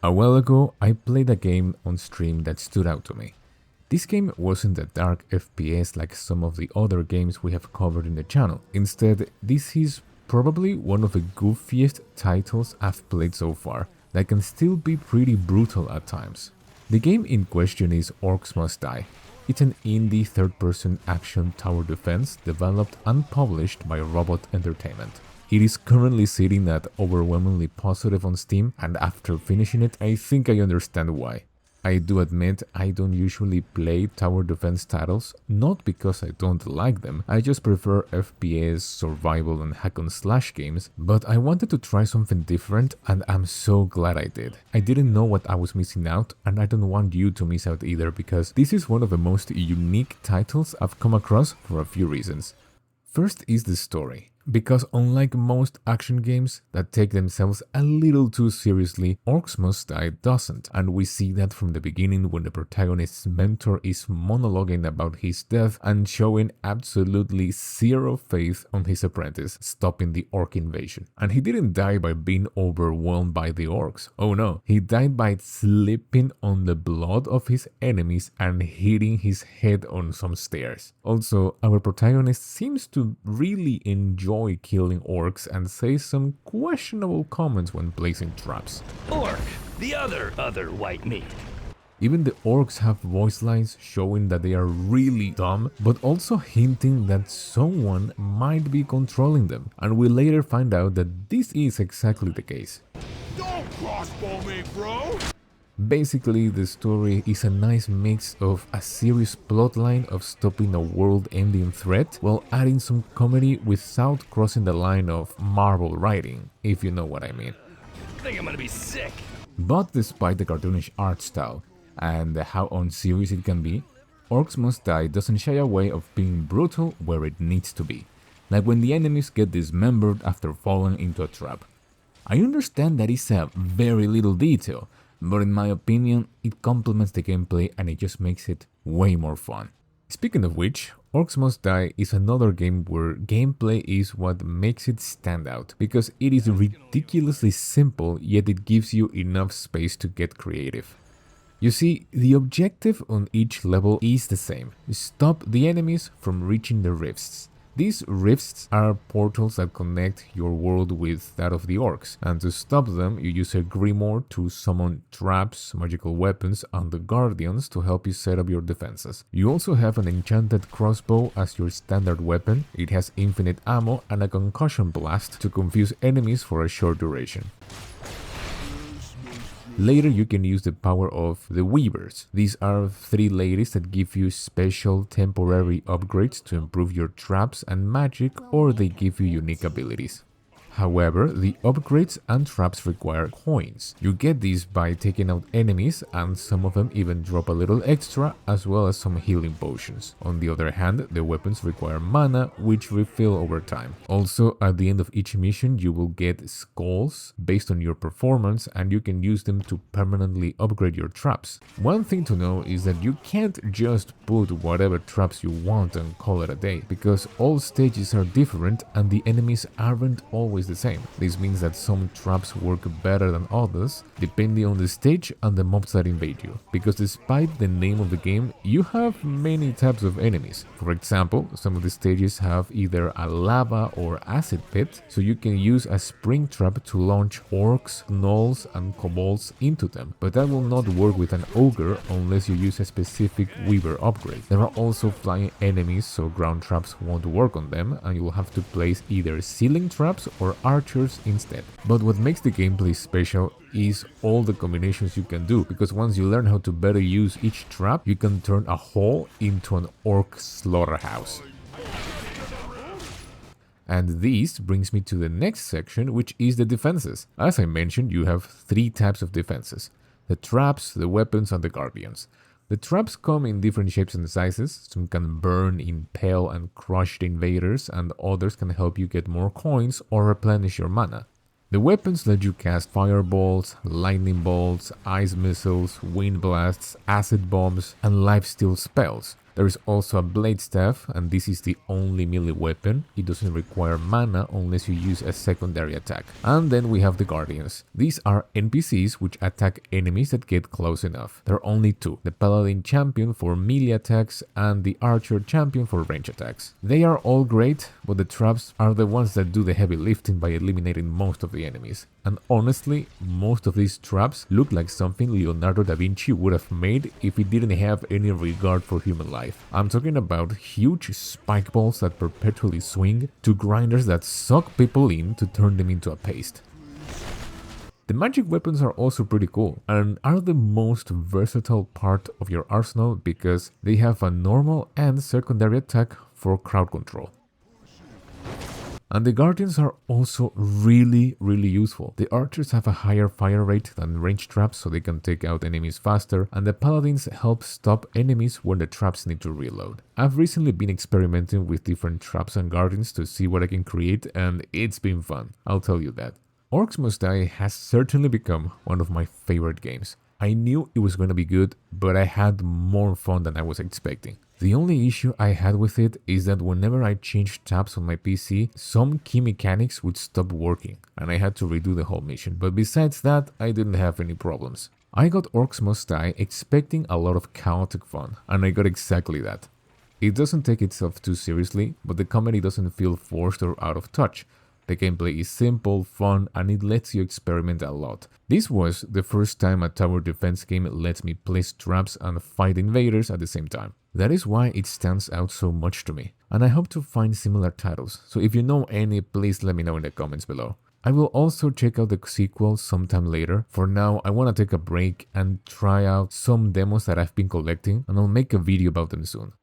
A while ago, I played a game on stream that stood out to me. This game wasn't a dark FPS like some of the other games we have covered in the channel. Instead, this is probably one of the goofiest titles I've played so far that can still be pretty brutal at times. The game in question is Orcs Must Die. It's an indie third-person action tower defense developed and published by Robot Entertainment. It is currently sitting at overwhelmingly positive on Steam, and after finishing it, I think I understand why. I do admit I don't usually play tower defense titles, not because I don't like them, I just prefer FPS, survival and hack and slash games, but I wanted to try something different and I'm so glad I did. I didn't know what I was missing out and I don't want you to miss out either because this is one of the most unique titles I've come across for a few reasons. First is the story. Because unlike most action games that take themselves a little too seriously, Orcs Must Die doesn't, and we see that from the beginning when the protagonist's mentor is monologuing about his death and showing absolutely zero faith on his apprentice stopping the orc invasion. And he didn't die by being overwhelmed by the orcs, oh no, he died by slipping on the blood of his enemies and hitting his head on some stairs. Also, our protagonist seems to really enjoy killing orcs and says some questionable comments when placing traps. Orc, the other white meat. Even the orcs have voice lines showing that they are really dumb, but also hinting that someone might be controlling them, and we later find out that this is exactly the case. Don't crossbow me, bro! Basically, the story is a nice mix of a serious plotline of stopping a world-ending threat while adding some comedy without crossing the line of Marvel writing, if you know what I mean. I think I'm gonna be sick. But despite the cartoonish art style and how unserious it can be, Orcs Must Die doesn't shy away of being brutal where it needs to be, like when the enemies get dismembered after falling into a trap. I understand that it's a very little detail, but in my opinion, it complements the gameplay and it just makes it way more fun. Speaking of which, Orcs Must Die is another game where gameplay is what makes it stand out, because it is ridiculously simple, yet it gives you enough space to get creative. You see, the objective on each level is the same: stop the enemies from reaching the rifts. These rifts are portals that connect your world with that of the orcs, and to stop them you use a grimoire to summon traps, magical weapons and the guardians to help you set up your defenses. You also have an enchanted crossbow as your standard weapon. It has infinite ammo and a concussion blast to confuse enemies for a short duration. Later you can use the power of the Weavers. These are 3 ladies that give you special temporary upgrades to improve your traps and magic, or they give you unique abilities. However, the upgrades and traps require coins. You get these by taking out enemies, and some of them even drop a little extra, as well as some healing potions. On the other hand, the weapons require mana, which refill over time. Also, at the end of each mission, you will get skulls based on your performance, and you can use them to permanently upgrade your traps. One thing to know is that you can't just put whatever traps you want and call it a day, because all stages are different and the enemies aren't always the same. This means that some traps work better than others, depending on the stage and the mobs that invade you, because despite the name of the game, you have many types of enemies. For example, some of the stages have either a lava or acid pit, so you can use a spring trap to launch orcs, gnolls and kobolds into them, but that will not work with an ogre unless you use a specific weaver upgrade. There are also flying enemies, so ground traps won't work on them, and you will have to place either ceiling traps or archers instead. But what makes the gameplay special is all the combinations you can do, because once you learn how to better use each trap, you can turn a hole into an orc slaughterhouse. And this brings me to the next section, which is the defenses. As I mentioned, you have 3 types of defenses: the traps, the weapons and the guardians. The traps come in different shapes and sizes. Some can burn, impale and crush the invaders, and others can help you get more coins or replenish your mana. The weapons let you cast fireballs, lightning bolts, ice missiles, wind blasts, acid bombs and lifesteal spells There's also a blade staff, and this is the only melee weapon. It doesn't require mana unless you use a secondary attack. And then we have the Guardians. These are NPCs which attack enemies that get close enough. There are only two, the Paladin champion for melee attacks and the Archer champion for range attacks. They are all great, but the traps are the ones that do the heavy lifting by eliminating most of the enemies. And honestly, most of these traps look like something Leonardo da Vinci would have made if he didn't have any regard for human life. I'm talking about huge spike balls that perpetually swing, to grinders that suck people in to turn them into a paste. The magic weapons are also pretty cool and are the most versatile part of your arsenal because they have a normal and secondary attack for crowd control. And the Guardians are also really useful. The Archers have a higher fire rate than range traps, so they can take out enemies faster, and the Paladins help stop enemies when the traps need to reload. I've recently been experimenting with different traps and Guardians to see what I can create, and it's been fun, I'll tell you that. Orc Must Die has certainly become one of my favorite games. I knew it was going to be good, but I had more fun than I was expecting. The only issue I had with it is that whenever I changed tabs on my PC, some key mechanics would stop working, and I had to redo the whole mission, but besides that, I didn't have any problems. I got Orc Must Die expecting a lot of chaotic fun, and I got exactly that. It doesn't take itself too seriously, but the comedy doesn't feel forced or out of touch. The gameplay is simple, fun, and it lets you experiment a lot. This was the first time a tower defense game lets me place traps and fight invaders at the same time. That is why it stands out so much to me, and I hope to find similar titles, so if you know any, please let me know in the comments below. I will also check out the sequel sometime later. For now, I want to take a break and try out some demos that I've been collecting, and I'll make a video about them soon.